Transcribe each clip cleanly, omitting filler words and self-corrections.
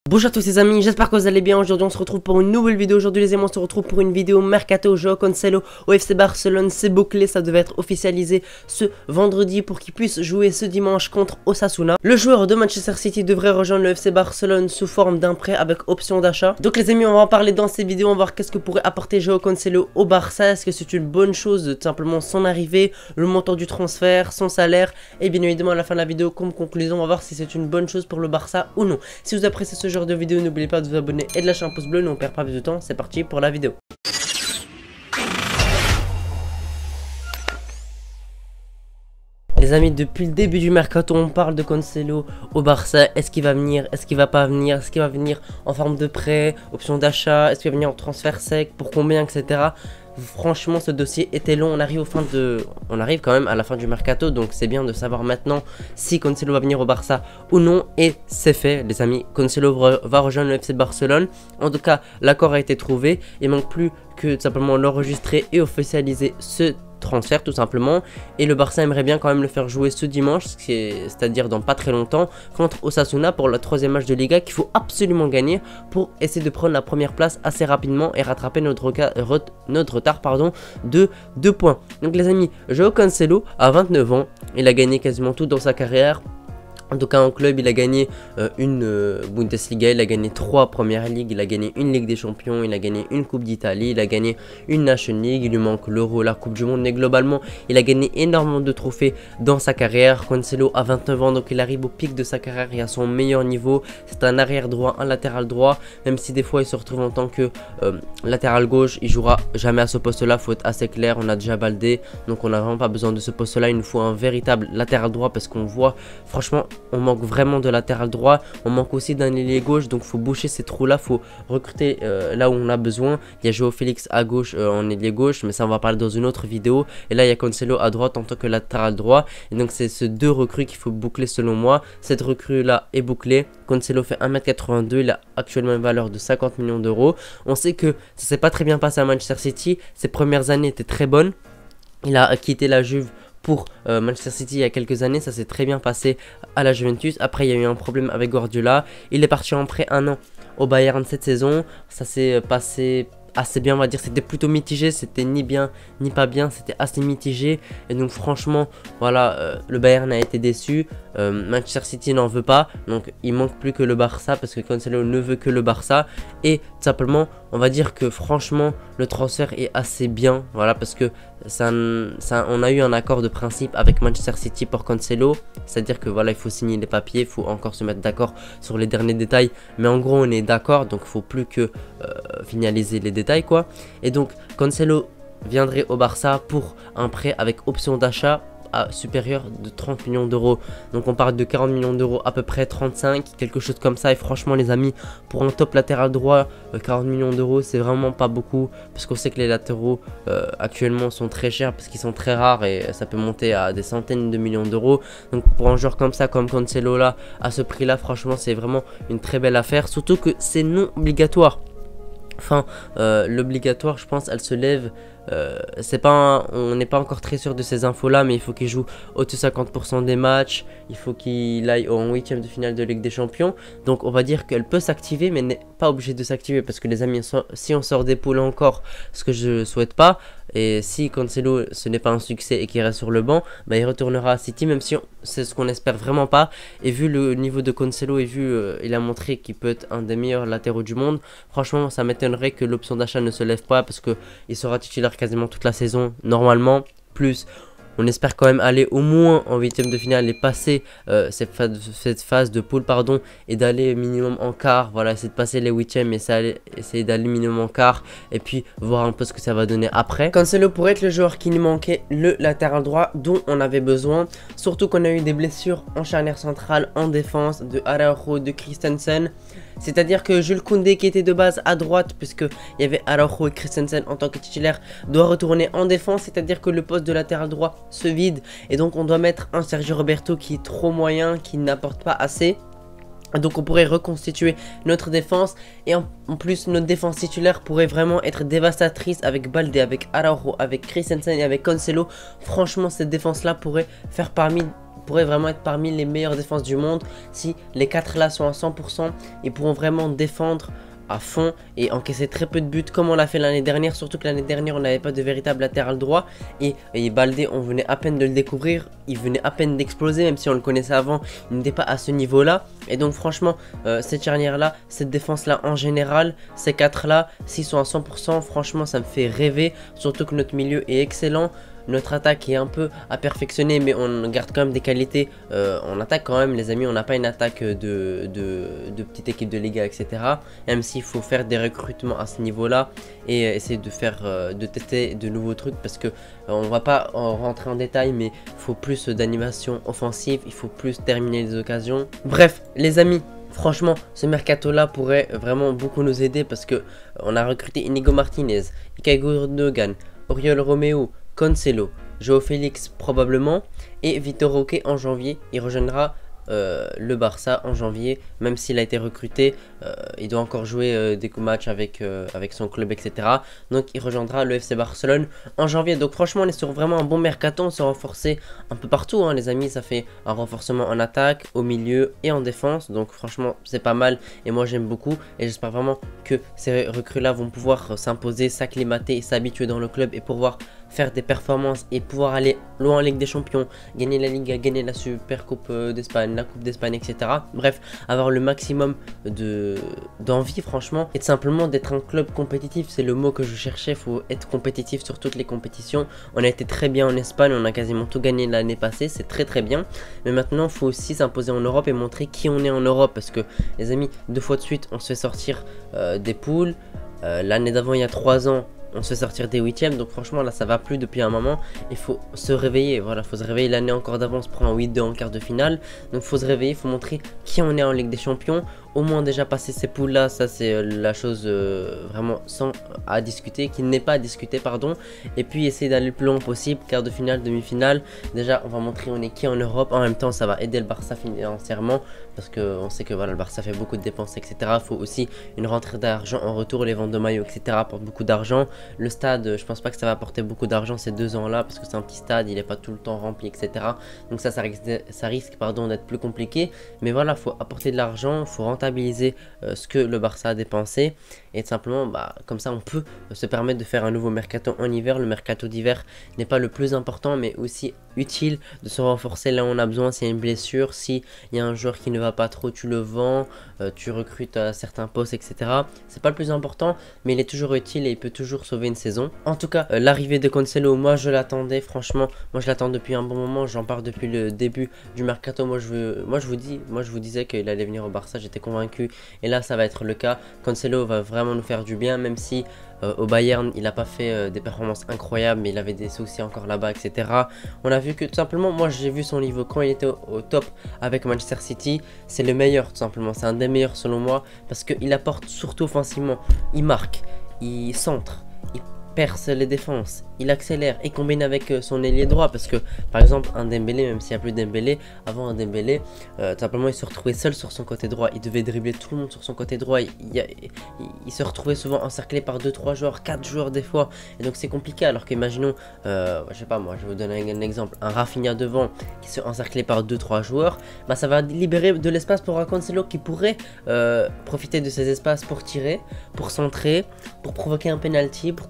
Bonjour à tous les amis, j'espère que vous allez bien. Aujourd'hui on se retrouve pour une nouvelle vidéo. Aujourd'hui les amis, on se retrouve pour une vidéo Mercato. Joao Cancelo au FC Barcelone, c'est bouclé, ça devait être officialisé ce vendredi pour qu'il puisse jouer ce dimanche contre Osasuna. Le joueur de Manchester City devrait rejoindre le FC Barcelone sous forme d'un prêt avec option d'achat. Donc les amis, on va en parler dans cette vidéo, on va voir qu'est-ce que pourrait apporter Joao Cancelo au Barça. Est-ce que c'est une bonne chose de tout simplement son arrivée, le montant du transfert, son salaire, et bien évidemment à la fin de la vidéo comme conclusion on va voir si c'est une bonne chose pour le Barça ou non. Si vous appréciez ce genre de vidéo, n'oubliez pas de vous abonner et de lâcher un pouce bleu. Nous on perd pas plus de temps, c'est parti pour la vidéo. Les amis, depuis le début du mercato, on parle de Cancelo au Barça. Est-ce qu'il va venir? Est-ce qu'il va pas venir? Est-ce qu'il va venir en forme de prêt, option d'achat? Est-ce qu'il va venir en transfert sec? Pour combien, etc. Franchement, ce dossier était long. On arrive quand même à la fin du mercato, donc c'est bien de savoir maintenant si Cancelo va venir au Barça ou non. Et c'est fait, les amis. Cancelo va rejoindre le FC Barcelone. En tout cas, l'accord a été trouvé. Il manque plus que tout simplement l'enregistrer et officialiser ce transfert tout simplement, et le Barça aimerait bien quand même le faire jouer ce dimanche, c'est-à-dire dans pas très longtemps, contre Osasuna pour le 3e match de Liga qu'il faut absolument gagner pour essayer de prendre la première place assez rapidement et rattraper notre retard de 2 points. Donc les amis, Joao Cancelo a 29 ans, il a gagné quasiment tout dans sa carrière. En tout cas en club il a gagné une Bundesliga, il a gagné 3 Premières Ligues, il a gagné une Ligue des Champions, il a gagné une Coupe d'Italie, il a gagné une Nation League, il lui manque l'Euro, la Coupe du Monde, mais globalement il a gagné énormément de trophées dans sa carrière. Cancelo a 29 ans, donc il arrive au pic de sa carrière et à son meilleur niveau. C'est un arrière droit, un latéral droit, même si des fois il se retrouve en tant que latéral gauche, il jouera jamais à ce poste là, faut être assez clair. On a déjà Baldé, donc on n'a vraiment pas besoin de ce poste là, il nous faut un véritable latéral droit parce qu'on voit franchement on manque vraiment de latéral droit, on manque aussi d'un ailier gauche, donc faut boucher ces trous là, faut recruter là où on a besoin. Il y a Joao Félix à gauche en ailier gauche, mais ça on va parler dans une autre vidéo. Et là il y a Cancelo à droite en tant que latéral droit, et donc c'est ces deux recrues qu'il faut boucler selon moi. Cette recrue là est bouclée. Cancelo fait 1m82, il a actuellement une valeur de 50 millions d'euros. On sait que ça s'est pas très bien passé à Manchester City, ses premières années étaient très bonnes. Il a quitté la Juve pour Manchester City il y a quelques années, ça s'est très bien passé à la Juventus. Après il y a eu un problème avec Guardiola, il est parti en prêt 1 an au Bayern cette saison. Ça s'est passé assez bien, on va dire. C'était plutôt mitigé, c'était ni bien ni pas bien, c'était assez mitigé. Et donc franchement voilà, le Bayern a été déçu, Manchester City n'en veut pas, donc il manque plus que le Barça parce que Cancelo ne veut que le Barça. Et tout simplement on va dire que franchement le transfert est assez bien, voilà, parce que on a eu un accord de principe avec Manchester City pour Cancelo, c'est à dire que voilà il faut signer les papiers, il faut encore se mettre d'accord sur les derniers détails, mais en gros on est d'accord, donc il faut plus que finaliser les détails quoi. Et donc Cancelo viendrait au Barça pour un prêt avec option d'achat supérieur de 30 millions d'euros. Donc on parle de 40 millions d'euros, à peu près 35, quelque chose comme ça. Et franchement les amis, pour un top latéral droit, 40 millions d'euros c'est vraiment pas beaucoup, parce qu'on sait que les latéraux actuellement sont très chers parce qu'ils sont très rares et ça peut monter à des centaines de millions d'euros. Donc pour un joueur comme ça, comme Cancelo là, à ce prix là, franchement c'est vraiment une très belle affaire, surtout que c'est non obligatoire. Enfin, l'obligatoire, je pense, elle se lève. On n'est pas encore très sûr de ces infos là, mais il faut qu'il joue au-dessus de 50% des matchs. Il faut qu'il aille en 8e de finale de Ligue des Champions. Donc on va dire qu'elle peut s'activer, mais n'est pas obligée de s'activer, parce que les amis, si on sort des poules encore, ce que je souhaite pas, et si Cancelo ce n'est pas un succès et qu'il reste sur le banc, bah, il retournera à City, même si c'est ce qu'on espère vraiment pas. Et vu le niveau de Cancelo et vu il a montré qu'il peut être un des meilleurs latéraux du monde, franchement ça m'étonnerait que l'option d'achat ne se lève pas, parce que il sera titulaire quasiment toute la saison normalement. Plus on espère quand même aller au moins en 8e de finale et passer cette phase de poule pardon, et d'aller minimum en quart. Voilà, essayer de passer les 8e et essayer d'aller minimum en quart, et puis voir un peu ce que ça va donner après. Cancelo pourrait être le joueur qui nous manquait, le latéral droit dont on avait besoin, surtout qu'on a eu des blessures en charnière centrale, en défense, de Araujo, de Christensen. C'est à dire que Jules Koundé, qui était de base à droite, puisque il y avait Araujo et Christensen en tant que titulaire, doit retourner en défense. C'est à dire que le poste de latéral droit se vide, et donc on doit mettre un Sergio Roberto qui est trop moyen, qui n'apporte pas assez. Donc on pourrait reconstituer notre défense, et en plus notre défense titulaire pourrait vraiment être dévastatrice avec Baldé, avec Araujo, avec Christensen et avec Cancelo. Franchement cette défense là pourrait faire parmi pourrait vraiment être parmi les meilleures défenses du monde. Si les 4 là sont à 100%, ils pourront vraiment défendre à fond et encaisser très peu de buts comme on l'a fait l'année dernière, surtout que l'année dernière on n'avait pas de véritable latéral droit et Baldé, on venait à peine de le découvrir, il venait à peine d'exploser, même si on le connaissait avant, il n'était pas à ce niveau là. Et donc franchement cette charnière là, cette défense là en général, ces 4 là, s'ils sont à 100%, franchement ça me fait rêver, surtout que notre milieu est excellent. Notre attaque est un peu à perfectionner, mais on garde quand même des qualités. On attaque quand même, les amis. On n'a pas une attaque de petite équipe de Liga, etc. Même s'il faut faire des recrutements à ce niveau-là et essayer de tester de nouveaux trucs, parce que on va pas rentrer en détail, mais il faut plus d'animation offensive, il faut plus terminer les occasions. Bref, les amis. Franchement, ce mercato là pourrait vraiment beaucoup nous aider parce que on a recruté Inigo Martinez, Ilkay Gundogan, Oriol Romeo, Cancelo, João Félix probablement et Vitor Roque en janvier. Il rejoindra le Barça en janvier, même s'il a été recruté, il doit encore jouer des matchs avec son club, etc. Donc il rejoindra le FC Barcelone en janvier. Donc franchement on est sur vraiment un bon mercato, on s'est renforcé un peu partout hein, les amis. Ça fait un renforcement en attaque, au milieu et en défense. Donc franchement c'est pas mal et moi j'aime beaucoup. Et j'espère vraiment que ces recrues là vont pouvoir s'imposer, s'acclimater et s'habituer dans le club et pouvoir faire des performances et pouvoir aller loin en Ligue des Champions, gagner la Liga, gagner la Super Coupe d'Espagne, la Coupe d'Espagne, etc. Bref, avoir le maximum d'envie franchement, et simplement d'être un club compétitif, c'est le mot que je cherchais. Il faut être compétitif sur toutes les compétitions. On a été très bien en Espagne, on a quasiment tout gagné l'année passée, c'est très bien. Mais maintenant, il faut aussi s'imposer en Europe et montrer qui on est en Europe, parce que les amis, 2 fois de suite, on se fait sortir des poules. L'année d'avant, il y a 3 ans, on se fait sortir des 8e, donc franchement là ça va plus depuis un moment. Il faut se réveiller, voilà, faut se réveiller. L'année encore d'avant on se prend un 8-2 en quart de finale, donc faut se réveiller, faut montrer qui on est en Ligue des Champions. Au moins déjà passer ces poules là, ça c'est la chose vraiment sans à discuter, qui n'est pas à discuter pardon. Et puis essayer d'aller le plus loin possible, quart de finale, demi-finale. Déjà on va montrer on est qui en Europe, en même temps ça va aider le Barça financièrement, parce qu'on sait que voilà, le Barça fait beaucoup de dépenses, etc. Il faut aussi une rentrée d'argent en retour, les ventes de maillots, etc. apportent beaucoup d'argent. Le stade, je pense pas que ça va apporter beaucoup d'argent ces 2 ans là, parce que c'est un petit stade, il est pas tout le temps rempli, etc. Donc ça risque pardon d'être plus compliqué. Mais voilà, faut apporter de l'argent, faut rentabiliser ce que le Barça a dépensé, et tout simplement comme ça on peut se permettre de faire un nouveau mercato en hiver. Le mercato d'hiver n'est pas le plus important, mais aussi utile de se renforcer là où on a besoin. S'il y a une blessure, s'il y a un joueur qui ne va pas trop, tu le vends, tu recrutes à certains postes, etc. C'est pas le plus important, mais il est toujours utile et il peut toujours sauver une saison. En tout cas, l'arrivée de Cancelo, moi je l'attendais, franchement, moi je l'attends depuis un bon moment, j'en parle depuis le début du mercato. Moi je vous disais qu'il allait venir au Barça, j'étais convaincu, et là ça va être le cas. Cancelo va vraiment nous faire du bien, même si au Bayern il n'a pas fait des performances incroyables, mais il avait des soucis encore là-bas, etc. On a vu que tout simplement, moi j'ai vu son niveau quand il était au top avec Manchester City, c'est le meilleur tout simplement, c'est un des meilleurs selon moi, parce qu'il apporte surtout offensivement, il marque, il centre, il perce les défenses, il accélère et combine avec son ailier droit, parce que par exemple un Dembélé, même s'il n'y a plus Dembélé, avant un Dembélé tout simplement il se retrouvait seul sur son côté droit, il devait dribbler tout le monde sur son côté droit, il se retrouvait souvent encerclé par 2-3 joueurs, 4 joueurs des fois, et donc c'est compliqué. Alors qu'imaginons, je sais pas moi, je vais vous donner un exemple, un Rafinha devant qui se encerclé par 2-3 joueurs, ça va libérer de l'espace pour un Cancelo qui pourrait profiter de ces espaces pour tirer, pour centrer, pour provoquer un penalty, pour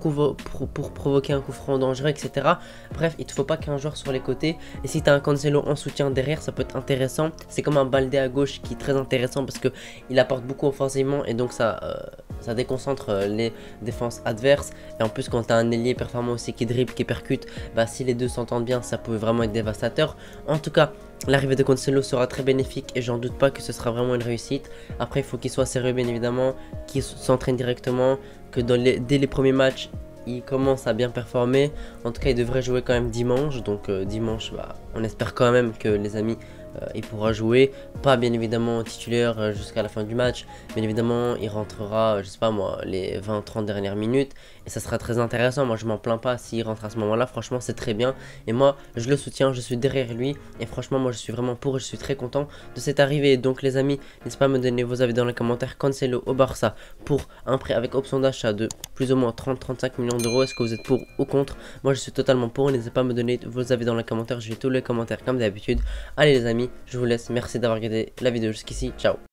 provoquer un coup franc dangereux, etc. Bref, il ne te faut pas qu'un joueur sur les côtés, et si tu as un Cancelo en soutien derrière, ça peut être intéressant. C'est comme un Baldé à gauche qui est très intéressant parce que il apporte beaucoup offensivement, et donc ça déconcentre les défenses adverses. Et en plus quand tu as un ailier performant aussi qui dribble, qui percute, si les deux s'entendent bien, ça peut vraiment être dévastateur. En tout cas, l'arrivée de Cancelo sera très bénéfique et j'en doute pas que ce sera vraiment une réussite. Après il faut qu'il soit sérieux bien évidemment, qu'il s'entraîne directement, que dès les premiers matchs il commence à bien performer. En tout cas il devrait jouer quand même dimanche, donc dimanche on espère quand même que les amis il pourra jouer, pas bien évidemment titulaire jusqu'à la fin du match, bien évidemment il rentrera, je sais pas moi, les 20-30 dernières minutes, et ça sera très intéressant. Moi je m'en plains pas s'il rentre à ce moment là, franchement c'est très bien, et moi je le soutiens, je suis derrière lui, et franchement moi je suis vraiment pour, et je suis très content de cette arrivée. Donc les amis, n'hésitez pas à me donner vos avis dans les commentaires. Cancelo au Barça pour un prêt avec option d'achat de plus ou moins 30-35 millions d'euros, est-ce que vous êtes pour ou contre? Moi je suis totalement pour, n'hésitez pas à me donner vos avis dans les commentaires, je lis tous les commentaires comme d'habitude. Allez les amis, je vous laisse, merci d'avoir regardé la vidéo jusqu'ici, ciao.